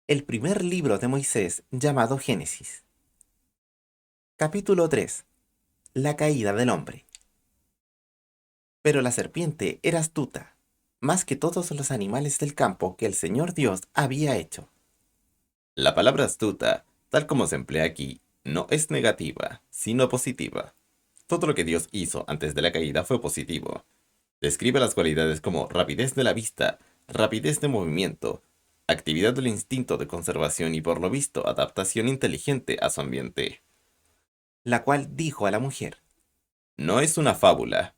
el primer libro de Moisés llamado Génesis. Capítulo 3. La caída del hombre. Pero la serpiente era astuta, más que todos los animales del campo que el Señor Dios había hecho. La palabra astuta, tal como se emplea aquí, no es negativa, sino positiva. Todo lo que Dios hizo antes de la caída fue positivo. Describe las cualidades como rapidez de la vista, rapidez de movimiento, actividad del instinto de conservación y por lo visto adaptación inteligente a su ambiente. La cual dijo a la mujer: No es una fábula.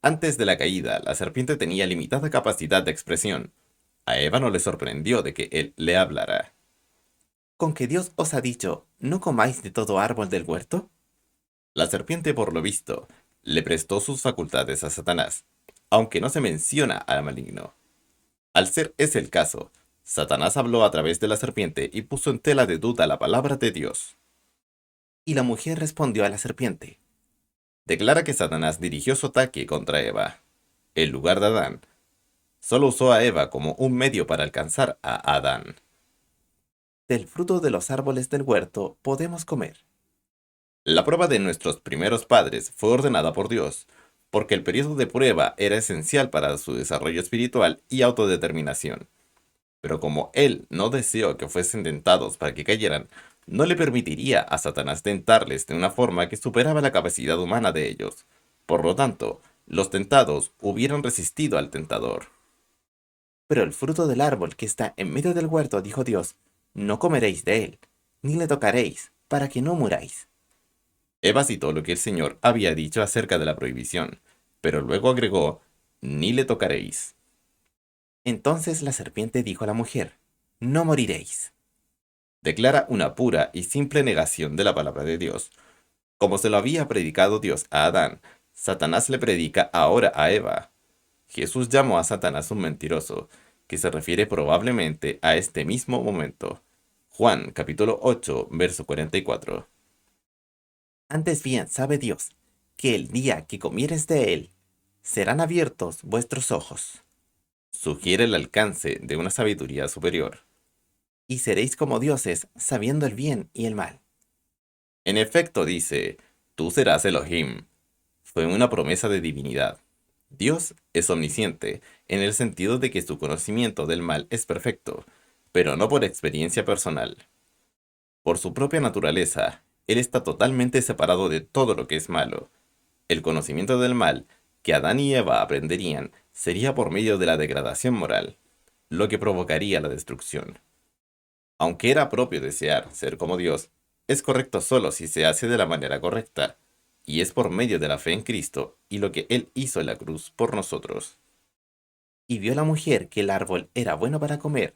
Antes de la caída, la serpiente tenía limitada capacidad de expresión. A Eva no le sorprendió de que él le hablara. ¿Con que Dios os ha dicho, no comáis de todo árbol del huerto? La serpiente, por lo visto, le prestó sus facultades a Satanás, aunque no se menciona al maligno. Al ser ese el caso, Satanás habló a través de la serpiente y puso en tela de duda la palabra de Dios. Y la mujer respondió a la serpiente: Declara que Satanás dirigió su ataque contra Eva. En lugar de Adán, solo usó a Eva como un medio para alcanzar a Adán. del fruto de los árboles del huerto podemos comer. La prueba de nuestros primeros padres fue ordenada por Dios, porque el periodo de prueba era esencial para su desarrollo espiritual y autodeterminación. Pero como él no deseó que fuesen tentados para que cayeran, no le permitiría a Satanás tentarles de una forma que superaba la capacidad humana de ellos. Por lo tanto, los tentados hubieran resistido al tentador. Pero el fruto del árbol que está en medio del huerto, dijo Dios, no comeréis de él, ni le tocaréis, para que no muráis. Eva citó lo que el Señor había dicho acerca de la prohibición, pero luego agregó, ni le tocaréis. Entonces la serpiente dijo a la mujer: no moriréis. Declara una pura y simple negación de la palabra de Dios. Como se lo había predicado Dios a Adán, Satanás le predica ahora a Eva. Jesús llamó a Satanás un mentiroso, que se refiere probablemente a este mismo momento. Juan capítulo 8, verso 44. Antes bien sabe Dios, que el día que comieres de él, serán abiertos vuestros ojos, Sugiere el alcance de una sabiduría superior. y seréis como dioses, sabiendo el bien y el mal. En efecto dice, tú serás Elohim. Fue una promesa de divinidad. Dios es omnisciente, en el sentido de que su conocimiento del mal es perfecto, pero no por experiencia personal. Por su propia naturaleza, Él está totalmente separado de todo lo que es malo. El conocimiento del mal que Adán y Eva aprenderían sería por medio de la degradación moral, lo que provocaría la destrucción. Aunque era propio desear ser como Dios, es correcto solo si se hace de la manera correcta, y es por medio de la fe en Cristo y lo que Él hizo en la cruz por nosotros. Y vio la mujer que el árbol era bueno para comer,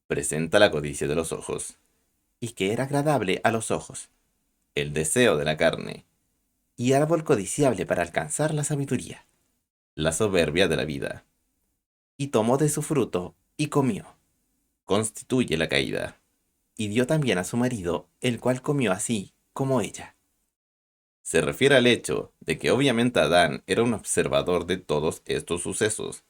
Presenta la codicia de los ojos, y que era agradable a los ojos, el deseo de la carne, y árbol codiciable para alcanzar la sabiduría. la soberbia de la vida. Y tomó de su fruto, y comió, Constituye la caída. y dio también a su marido, el cual comió así como ella. Se refiere al hecho de que obviamente Adán era un observador de todos estos sucesos.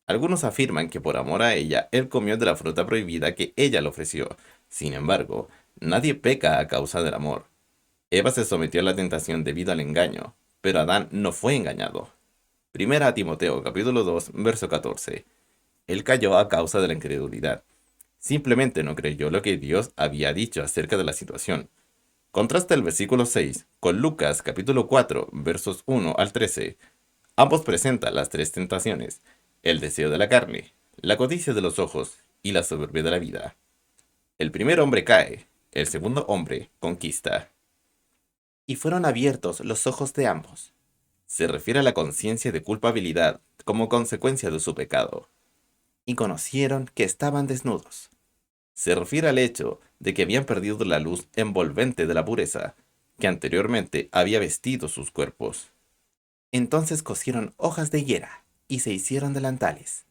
Algunos afirman que por amor a ella, él comió de la fruta prohibida que ella le ofreció. Sin embargo, nadie peca a causa del amor. Eva se sometió a la tentación debido al engaño, pero Adán no fue engañado. Primera a Timoteo capítulo 2, verso 14. Él cayó a causa de la incredulidad. Simplemente no creyó lo que Dios había dicho acerca de la situación. Contrasta el versículo 6 con Lucas capítulo 4, versos 1 al 13. Ambos presentan las tres tentaciones: el deseo de la carne, la codicia de los ojos y la soberbia de la vida. El primer hombre cae, el segundo hombre conquista. Y fueron abiertos los ojos de ambos, Se refiere a la conciencia de culpabilidad como consecuencia de su pecado. y conocieron que estaban desnudos. Se refiere al hecho de que habían perdido la luz envolvente de la pureza, que anteriormente había vestido sus cuerpos. Entonces cosieron hojas de higuera, y se hicieron delantales.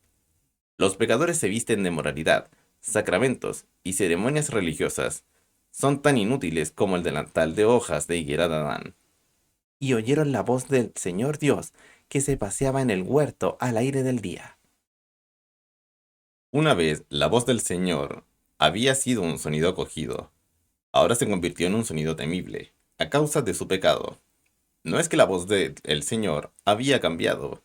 Los pecadores se visten de moralidad, sacramentos y ceremonias religiosas. Son tan inútiles como el delantal de hojas de higuera de Adán. Y oyeron la voz del Señor Dios, que se paseaba en el huerto al aire del día. Una vez la voz del Señor había sido un sonido acogido. Ahora se convirtió en un sonido temible, a causa de su pecado. No es que la voz del Señor había cambiado,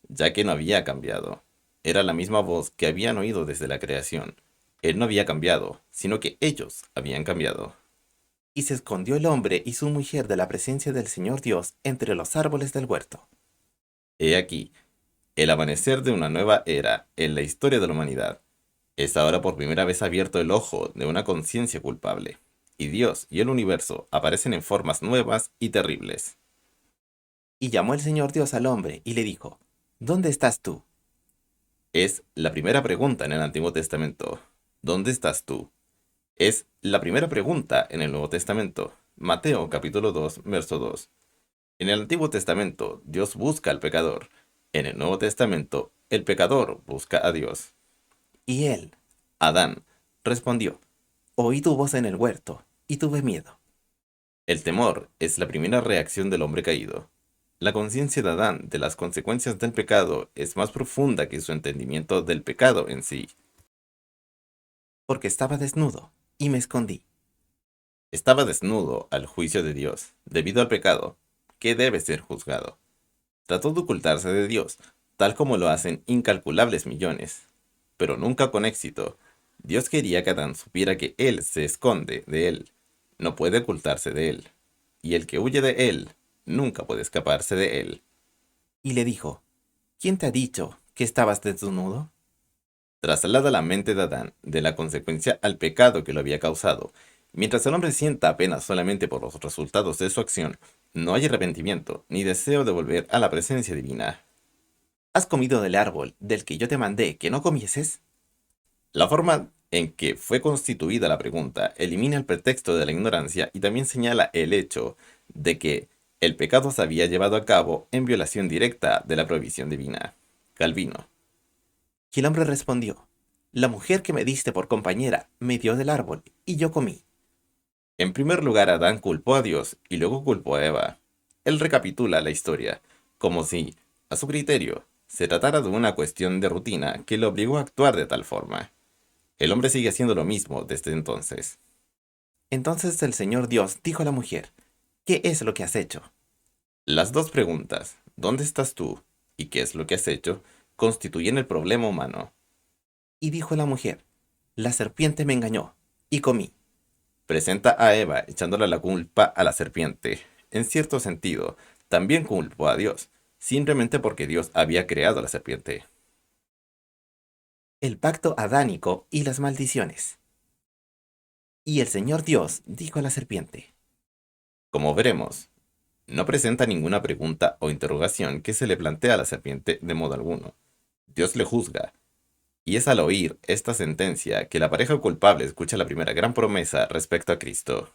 ya que no había cambiado. Era la misma voz que habían oído desde la creación. Él no había cambiado, sino que ellos habían cambiado. Y se escondió el hombre y su mujer de la presencia del Señor Dios entre los árboles del huerto. He aquí, el amanecer de una nueva era en la historia de la humanidad. Es ahora por primera vez abierto el ojo de una conciencia culpable, y Dios y el universo aparecen en formas nuevas y terribles. Y llamó el Señor Dios al hombre y le dijo, ¿dónde estás tú? Es la primera pregunta en el Antiguo Testamento. ¿Dónde estás tú? Es la primera pregunta en el Nuevo Testamento. Mateo capítulo 2, verso 2. En el Antiguo Testamento, Dios busca al pecador. En el Nuevo Testamento, el pecador busca a Dios. Y él Adán. respondió, oí tu voz en el huerto, y tuve miedo. El temor es la primera reacción del hombre caído. La conciencia de Adán de las consecuencias del pecado es más profunda que su entendimiento del pecado en sí. Porque estaba desnudo, y me escondí. Estaba desnudo al juicio de Dios, debido al pecado, que debe ser juzgado. Trató de ocultarse de Dios, tal como lo hacen incalculables millones, pero nunca con éxito. Dios quería que Adán supiera que Él se esconde de Él, no puede ocultarse de Él, y el que huye de Él nunca puede escaparse de Él. Y le dijo, ¿quién te ha dicho que estabas desnudo? Traslada la mente de Adán de la consecuencia al pecado que lo había causado. Mientras el hombre sienta apenas solamente por los resultados de su acción, no hay arrepentimiento ni deseo de volver a la presencia divina. ¿Has comido del árbol del que yo te mandé que no comieses? La forma en que fue constituida la pregunta elimina el pretexto de la ignorancia y también señala el hecho de que el pecado se había llevado a cabo en violación directa de la prohibición divina. Calvino. Y el hombre respondió, la mujer que me diste por compañera me dio del árbol, y yo comí. En primer lugar, Adán culpó a Dios y luego culpó a Eva. Él recapitula la historia, como si, a su criterio, se tratara de una cuestión de rutina que lo obligó a actuar de tal forma. El hombre sigue haciendo lo mismo desde entonces. Entonces el Señor Dios dijo a la mujer, ¿qué es lo que has hecho? Las dos preguntas, ¿dónde estás tú? ¿Y qué es lo que has hecho?, constituyen el problema humano. Y dijo la mujer, la serpiente me engañó, y comí. Presenta a Eva echándole la culpa a la serpiente. En cierto sentido, también culpó a Dios, simplemente porque Dios había creado a la serpiente. El pacto adánico y las maldiciones. Y el Señor Dios dijo a la serpiente, Como veremos, no presenta ninguna pregunta o interrogación que se le plantea a la serpiente de modo alguno. Dios le juzga. Y es al oír esta sentencia que la pareja culpable escucha la primera gran promesa respecto a Cristo.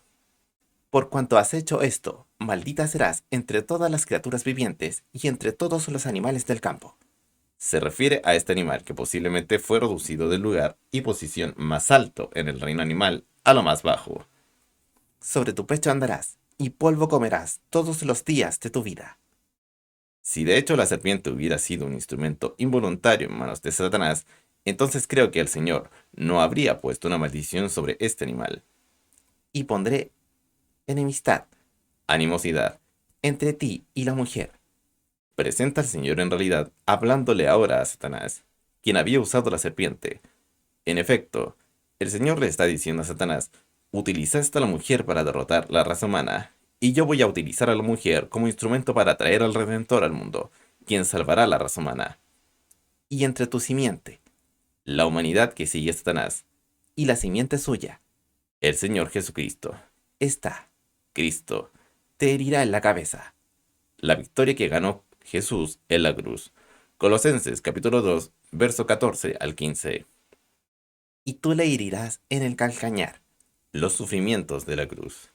por cuanto has hecho esto, maldita serás entre todas las criaturas vivientes y entre todos los animales del campo. Se refiere a este animal que posiblemente fue reducido del lugar y posición más alto en el reino animal a lo más bajo. Sobre tu pecho andarás, y polvo comerás todos los días de tu vida. Si de hecho la serpiente hubiera sido un instrumento involuntario en manos de Satanás, entonces creo que el Señor no habría puesto una maldición sobre este animal. Y pondré enemistad Animosidad. entre ti y la mujer, Presenta al Señor en realidad hablándole ahora a Satanás, quien había usado la serpiente. En efecto, el Señor le está diciendo a Satanás, utilizaste a la mujer para derrotar la raza humana, y yo voy a utilizar a la mujer como instrumento para traer al Redentor al mundo, quien salvará a la raza humana. y entre tu simiente, La humanidad que sigue a Satanás, y la simiente suya, el Señor Jesucristo, esta, Cristo, te herirá en la cabeza, la victoria que ganó Jesús en la cruz. Colosenses capítulo 2, verso 14 al 15. y tú le herirás en el calcañar. Los sufrimientos de la cruz.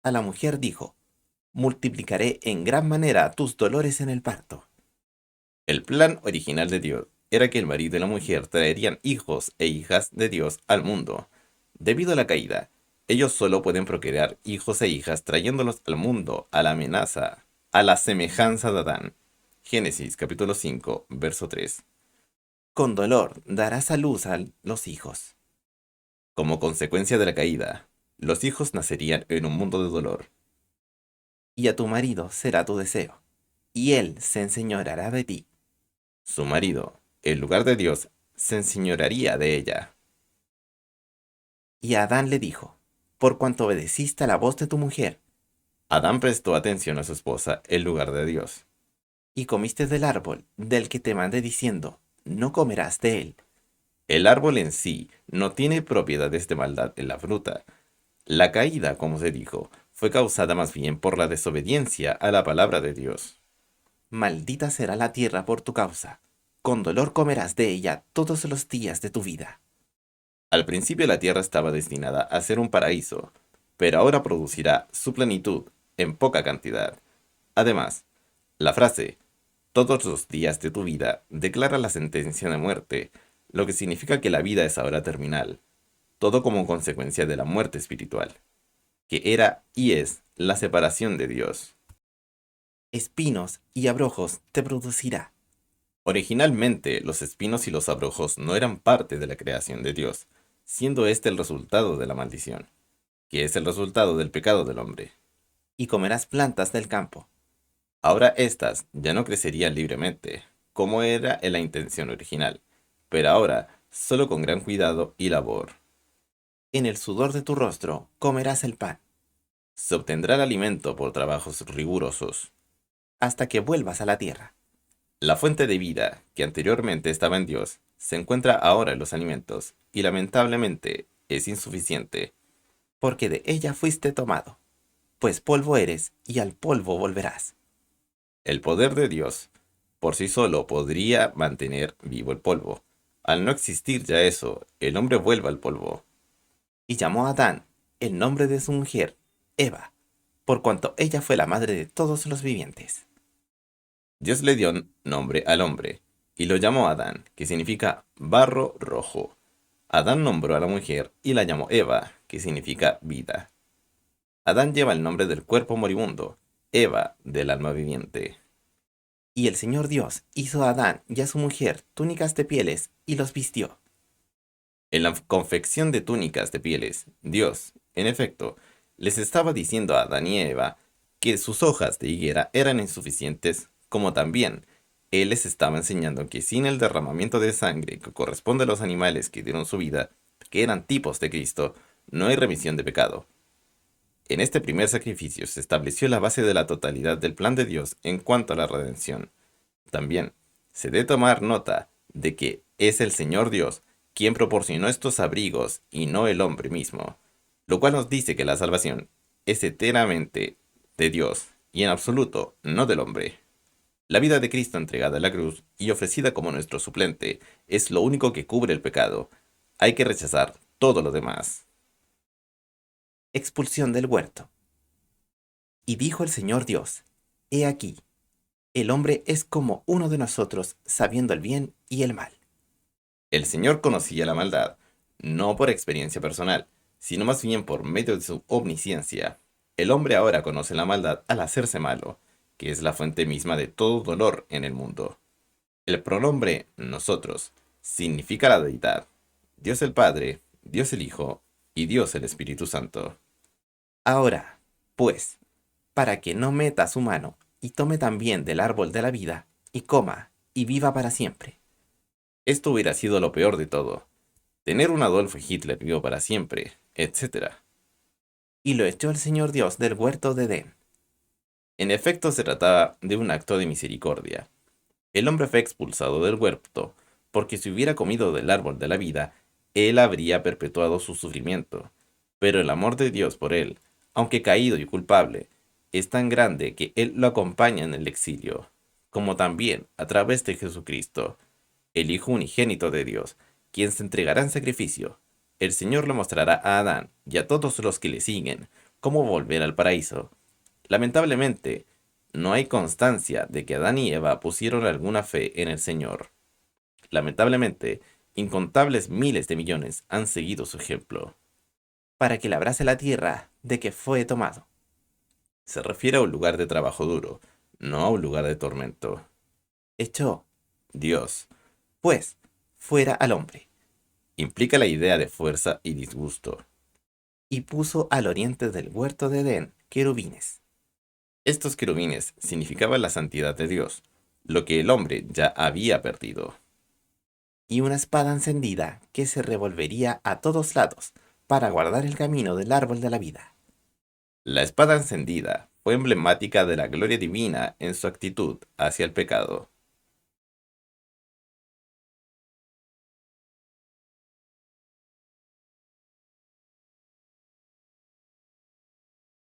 A la mujer dijo, multiplicaré en gran manera tus dolores en el parto. El plan original de Dios era que el marido y la mujer traerían hijos e hijas de Dios al mundo. Debido a la caída, ellos solo pueden procrear hijos e hijas trayéndolos al mundo a la amenaza, a la semejanza de Adán. Génesis capítulo 5, verso 3. Con dolor darás a luz a los hijos. Como consecuencia de la caída, los hijos nacerían en un mundo de dolor. Y a tu marido será tu deseo, y él se enseñoreará de ti. Su marido, en lugar de Dios, se enseñorearía de ella. Y Adán le dijo, por cuanto obedeciste a la voz de tu mujer, Adán prestó atención a su esposa en lugar de Dios. y comiste del árbol del que te mandé diciendo, no comerás de él. El árbol en sí no tiene propiedades de maldad en la fruta. La caída, como se dijo, fue causada más bien por la desobediencia a la palabra de Dios. Maldita será la tierra por tu causa. Con dolor comerás de ella todos los días de tu vida. Al principio la tierra estaba destinada a ser un paraíso, pero ahora producirá su plenitud en poca cantidad. Además, la frase todos los días de tu vida declara la sentencia de muerte, lo que significa que la vida es ahora terminal, todo como consecuencia de la muerte espiritual, que era y es la separación de Dios. Espinos y abrojos te producirá. Originalmente, los espinos y los abrojos no eran parte de la creación de Dios, siendo este el resultado de la maldición, que es el resultado del pecado del hombre. Y comerás plantas del campo. Ahora estas ya no crecerían libremente, como era en la intención original, pero ahora solo con gran cuidado y labor. En el sudor de tu rostro comerás el pan, Se obtendrá el alimento por trabajos rigurosos. hasta que vuelvas a la tierra. La fuente de vida, que anteriormente estaba en Dios, se encuentra ahora en los alimentos, y lamentablemente es insuficiente. Porque de ella fuiste tomado. Pues polvo eres, y al polvo volverás. El poder de Dios por sí solo podría mantener vivo el polvo. Al no existir ya eso, el hombre vuelve al polvo. Y llamó a Adán el nombre de su mujer, Eva, por cuanto ella fue la madre de todos los vivientes. Dios le dio nombre al hombre, y lo llamó Adán, que significa barro rojo. Adán nombró a la mujer y la llamó Eva, que significa vida. Adán lleva el nombre del cuerpo moribundo, Eva del alma viviente. Y el Señor Dios hizo a Adán y a su mujer túnicas de pieles y los vistió. En la confección de túnicas de pieles, Dios, en efecto, les estaba diciendo a Adán y Eva que sus hojas de higuera eran insuficientes, como también Él les estaba enseñando que sin el derramamiento de sangre que corresponde a los animales que dieron su vida, que eran tipos de Cristo, no hay remisión de pecado. En este primer sacrificio se estableció la base de la totalidad del plan de Dios en cuanto a la redención. También se debe tomar nota de que es el Señor Dios quien proporcionó estos abrigos y no el hombre mismo, lo cual nos dice que la salvación es enteramente de Dios y en absoluto no del hombre. La vida de Cristo entregada en la cruz y ofrecida como nuestro suplente es lo único que cubre el pecado. Hay que rechazar todo lo demás. Expulsión del huerto. Y dijo el Señor Dios, He aquí, el hombre es como uno de nosotros, sabiendo el bien y el mal. El Señor conocía la maldad, no por experiencia personal, sino más bien por medio de su omnisciencia. El hombre ahora conoce la maldad al hacerse malo, que es la fuente misma de todo dolor en el mundo. El pronombre nosotros significa la deidad, Dios el Padre, Dios el Hijo y Dios el Espíritu Santo. Ahora, pues, para que no meta su mano y tome también del árbol de la vida, y coma, y viva para siempre. Esto hubiera sido lo peor de todo. Tener un Adolfo Hitler vivo para siempre, etc. Y lo echó el Señor Dios del huerto de Edén. En efecto, se trataba de un acto de misericordia. El hombre fue expulsado del huerto, porque si hubiera comido del árbol de la vida, él habría perpetuado su sufrimiento. Pero el amor de Dios por él, aunque caído y culpable, es tan grande que él lo acompaña en el exilio, como también a través de Jesucristo, el Hijo unigénito de Dios, quien se entregará en sacrificio. El Señor le mostrará a Adán y a todos los que le siguen cómo volver al paraíso. Lamentablemente, no hay constancia de que Adán y Eva pusieron alguna fe en el Señor. Lamentablemente, incontables miles de millones han seguido su ejemplo. Para que labrase la tierra de que fue tomado. Se refiere a un lugar de trabajo duro, no a un lugar de tormento. Echó, Dios, pues, fuera al hombre, implica la idea de fuerza y disgusto. Y puso al oriente del huerto de Edén querubines. Estos querubines significaban la santidad de Dios, lo que el hombre ya había perdido. Y una espada encendida que se revolvería a todos lados para guardar el camino del árbol de la vida. La espada encendida fue emblemática de la gloria divina en su actitud hacia el pecado.